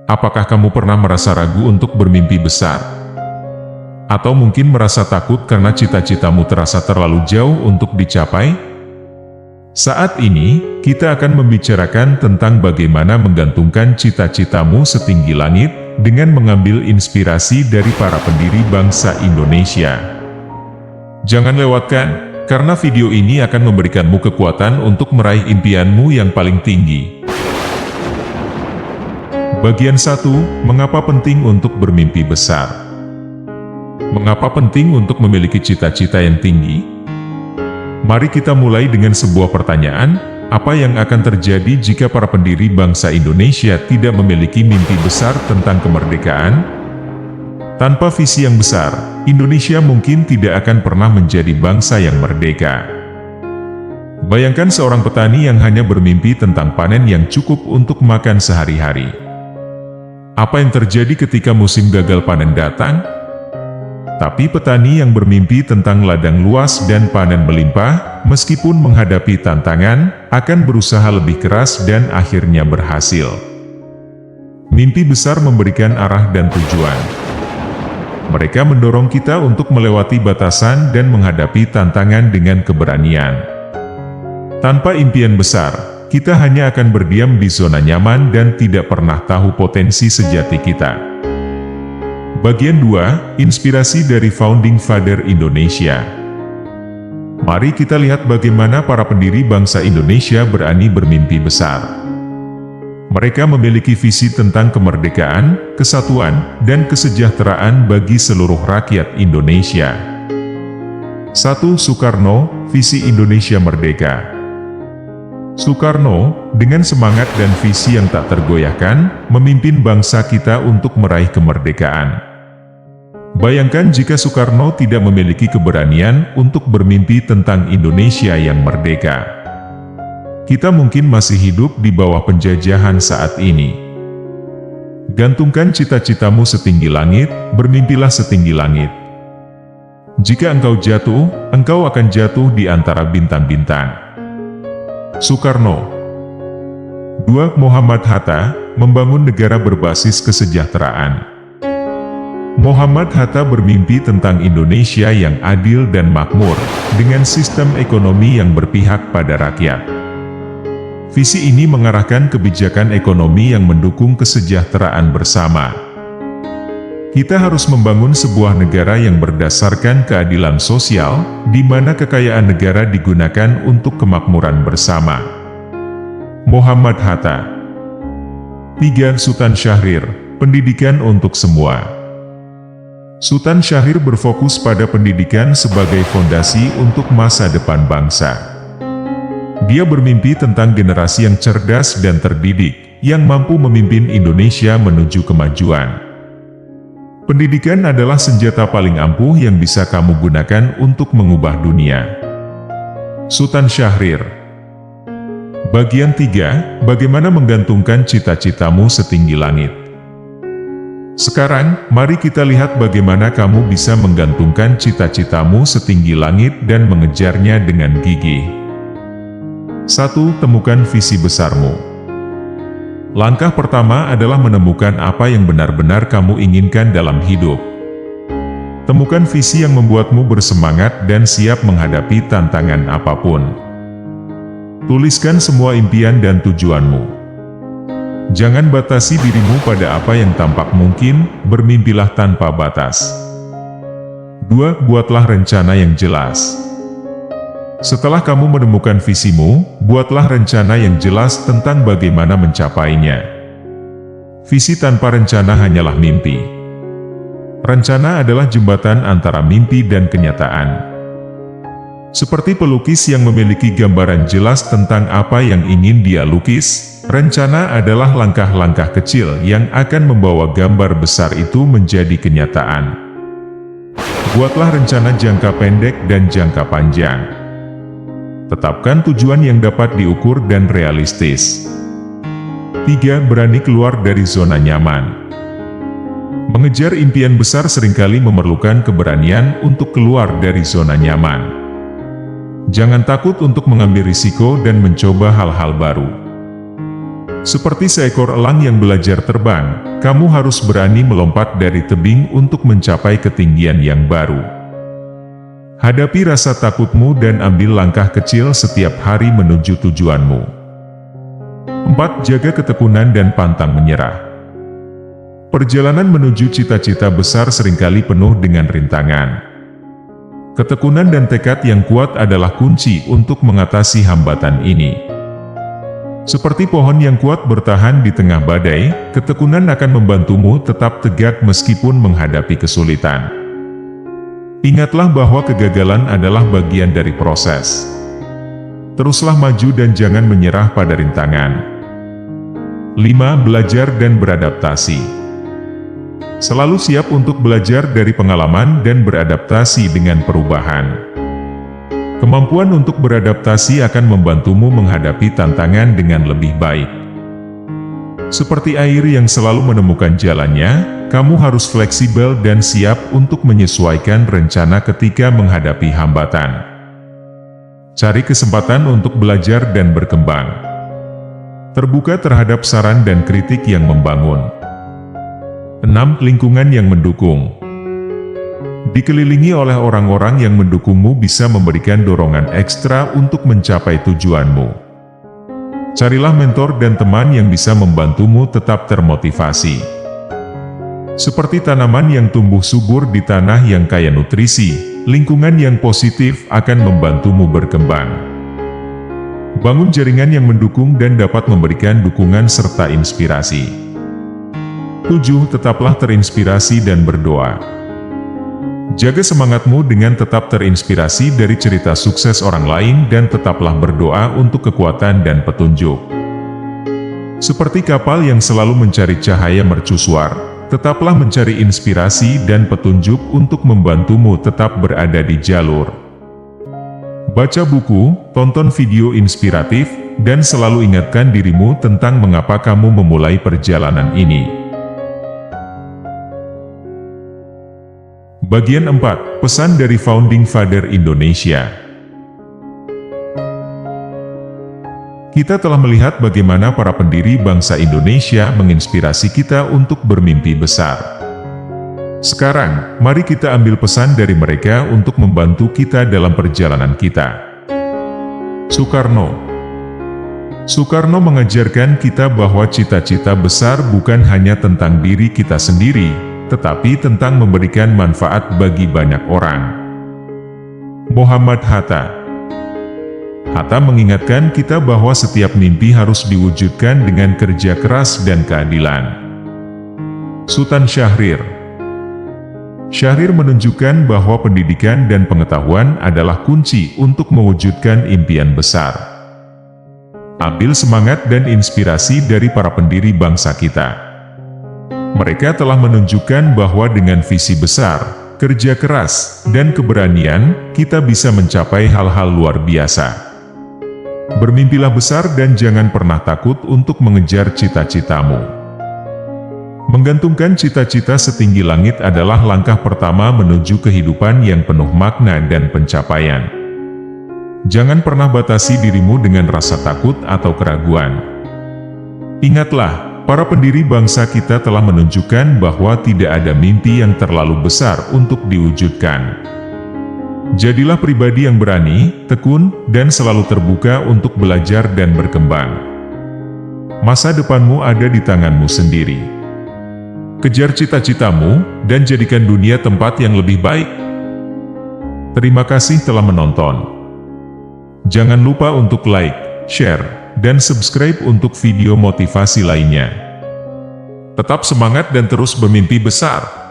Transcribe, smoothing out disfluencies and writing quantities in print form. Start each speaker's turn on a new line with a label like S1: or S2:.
S1: Apakah kamu pernah merasa ragu untuk bermimpi besar? Atau mungkin merasa takut karena cita-citamu terasa terlalu jauh untuk dicapai? Saat ini, kita akan membicarakan tentang bagaimana menggantungkan cita-citamu setinggi langit, dengan mengambil inspirasi dari para pendiri bangsa Indonesia. Jangan lewatkan, karena video ini akan memberikanmu kekuatan untuk meraih impianmu yang paling tinggi. Bagian 1, mengapa penting untuk bermimpi besar? Mengapa penting untuk memiliki cita-cita yang tinggi? Mari kita mulai dengan sebuah pertanyaan, apa yang akan terjadi jika para pendiri bangsa Indonesia tidak memiliki mimpi besar tentang kemerdekaan? Tanpa visi yang besar, Indonesia mungkin tidak akan pernah menjadi bangsa yang merdeka. Bayangkan seorang petani yang hanya bermimpi tentang panen yang cukup untuk makan sehari-hari. Apa yang terjadi ketika musim gagal panen datang? Tapi petani yang bermimpi tentang ladang luas dan panen melimpah, meskipun menghadapi tantangan, akan berusaha lebih keras dan akhirnya berhasil. Mimpi besar memberikan arah dan tujuan. Mereka mendorong kita untuk melewati batasan dan menghadapi tantangan dengan keberanian. Tanpa impian besar, kita hanya akan berdiam di zona nyaman dan tidak pernah tahu potensi sejati kita. Bagian 2, inspirasi dari Founding Father Indonesia. Mari kita lihat bagaimana para pendiri bangsa Indonesia berani bermimpi besar. Mereka memiliki visi tentang kemerdekaan, kesatuan, dan kesejahteraan bagi seluruh rakyat Indonesia. 1. Soekarno, visi Indonesia Merdeka. Soekarno, dengan semangat dan visi yang tak tergoyahkan, memimpin bangsa kita untuk meraih kemerdekaan. Bayangkan jika Soekarno tidak memiliki keberanian untuk bermimpi tentang Indonesia yang merdeka. Kita mungkin masih hidup di bawah penjajahan saat ini. Gantungkan cita-citamu setinggi langit, bermimpilah setinggi langit. Jika engkau jatuh, engkau akan jatuh di antara bintang-bintang. Soekarno. 2. Muhammad Hatta, membangun negara berbasis kesejahteraan. Muhammad Hatta bermimpi tentang Indonesia yang adil dan makmur, dengan sistem ekonomi yang berpihak pada rakyat. Visi ini mengarahkan kebijakan ekonomi yang mendukung kesejahteraan bersama. Kita harus membangun sebuah negara yang berdasarkan keadilan sosial, di mana kekayaan negara digunakan untuk kemakmuran bersama. Muhammad Hatta. 3. Sultan Syahrir, pendidikan untuk semua. Sultan Syahrir berfokus pada pendidikan sebagai fondasi untuk masa depan bangsa. Dia bermimpi tentang generasi yang cerdas dan terdidik, yang mampu memimpin Indonesia menuju kemajuan. Pendidikan adalah senjata paling ampuh yang bisa kamu gunakan untuk mengubah dunia. Sultan Syahrir. Bagian 3, bagaimana menggantungkan cita-citamu setinggi langit. Sekarang, mari kita lihat bagaimana kamu bisa menggantungkan cita-citamu setinggi langit dan mengejarnya dengan gigih. 1. Temukan visi besarmu. Langkah pertama adalah menemukan apa yang benar-benar kamu inginkan dalam hidup. Temukan visi yang membuatmu bersemangat dan siap menghadapi tantangan apapun. Tuliskan semua impian dan tujuanmu. Jangan batasi dirimu pada apa yang tampak mungkin, bermimpilah tanpa batas. 2. Buatlah rencana yang jelas. Setelah kamu menemukan visimu, buatlah rencana yang jelas tentang bagaimana mencapainya. Visi tanpa rencana hanyalah mimpi. Rencana adalah jembatan antara mimpi dan kenyataan. Seperti pelukis yang memiliki gambaran jelas tentang apa yang ingin dia lukis, rencana adalah langkah-langkah kecil yang akan membawa gambar besar itu menjadi kenyataan. Buatlah rencana jangka pendek dan jangka panjang. Tetapkan tujuan yang dapat diukur dan realistis. 3. Berani keluar dari zona nyaman. Mengejar impian besar seringkali memerlukan keberanian untuk keluar dari zona nyaman. Jangan takut untuk mengambil risiko dan mencoba hal-hal baru. Seperti seekor elang yang belajar terbang, kamu harus berani melompat dari tebing untuk mencapai ketinggian yang baru. Hadapi rasa takutmu dan ambil langkah kecil setiap hari menuju tujuanmu. 4. Jaga ketekunan dan pantang menyerah. Perjalanan menuju cita-cita besar seringkali penuh dengan rintangan. Ketekunan dan tekad yang kuat adalah kunci untuk mengatasi hambatan ini. Seperti pohon yang kuat bertahan di tengah badai, ketekunan akan membantumu tetap tegak meskipun menghadapi kesulitan. Ingatlah bahwa kegagalan adalah bagian dari proses. Teruslah maju dan jangan menyerah pada rintangan. 5. Belajar dan beradaptasi. Selalu siap untuk belajar dari pengalaman dan beradaptasi dengan perubahan. Kemampuan untuk beradaptasi akan membantumu menghadapi tantangan dengan lebih baik. Seperti air yang selalu menemukan jalannya, kamu harus fleksibel dan siap untuk menyesuaikan rencana ketika menghadapi hambatan. Cari kesempatan untuk belajar dan berkembang. Terbuka terhadap saran dan kritik yang membangun. 6. Lingkungan yang mendukung. Dikelilingi oleh orang-orang yang mendukungmu bisa memberikan dorongan ekstra untuk mencapai tujuanmu. Carilah mentor dan teman yang bisa membantumu tetap termotivasi. Seperti tanaman yang tumbuh subur di tanah yang kaya nutrisi, lingkungan yang positif akan membantumu berkembang. Bangun jaringan yang mendukung dan dapat memberikan dukungan serta inspirasi. 7. Tetaplah terinspirasi dan berdoa. Jaga semangatmu dengan tetap terinspirasi dari cerita sukses orang lain dan tetaplah berdoa untuk kekuatan dan petunjuk. Seperti kapal yang selalu mencari cahaya mercusuar, tetaplah mencari inspirasi dan petunjuk untuk membantumu tetap berada di jalur. Baca buku, tonton video inspiratif, dan selalu ingatkan dirimu tentang mengapa kamu memulai perjalanan ini. Bagian 4. Pesan dari Founding Father Indonesia. Kita telah melihat bagaimana para pendiri bangsa Indonesia menginspirasi kita untuk bermimpi besar. Sekarang, mari kita ambil pesan dari mereka untuk membantu kita dalam perjalanan kita. Soekarno. Soekarno mengajarkan kita bahwa cita-cita besar bukan hanya tentang diri kita sendiri, tetapi tentang memberikan manfaat bagi banyak orang. Muhammad Hatta. Hatta mengingatkan kita bahwa setiap mimpi harus diwujudkan dengan kerja keras dan keadilan. Sultan Syahrir. Syahrir menunjukkan bahwa pendidikan dan pengetahuan adalah kunci untuk mewujudkan impian besar. Ambil semangat dan inspirasi dari para pendiri bangsa kita. Mereka telah menunjukkan bahwa dengan visi besar, kerja keras, dan keberanian, kita bisa mencapai hal-hal luar biasa. Bermimpilah besar dan jangan pernah takut untuk mengejar cita-citamu. Menggantungkan cita-cita setinggi langit adalah langkah pertama menuju kehidupan yang penuh makna dan pencapaian. Jangan pernah batasi dirimu dengan rasa takut atau keraguan. Ingatlah, para pendiri bangsa kita telah menunjukkan bahwa tidak ada mimpi yang terlalu besar untuk diwujudkan. Jadilah pribadi yang berani, tekun, dan selalu terbuka untuk belajar dan berkembang. Masa depanmu ada di tanganmu sendiri. Kejar cita-citamu, dan jadikan dunia tempat yang lebih baik. Terima kasih telah menonton. Jangan lupa untuk like, share, dan subscribe untuk video motivasi lainnya. Tetap semangat dan terus bermimpi besar.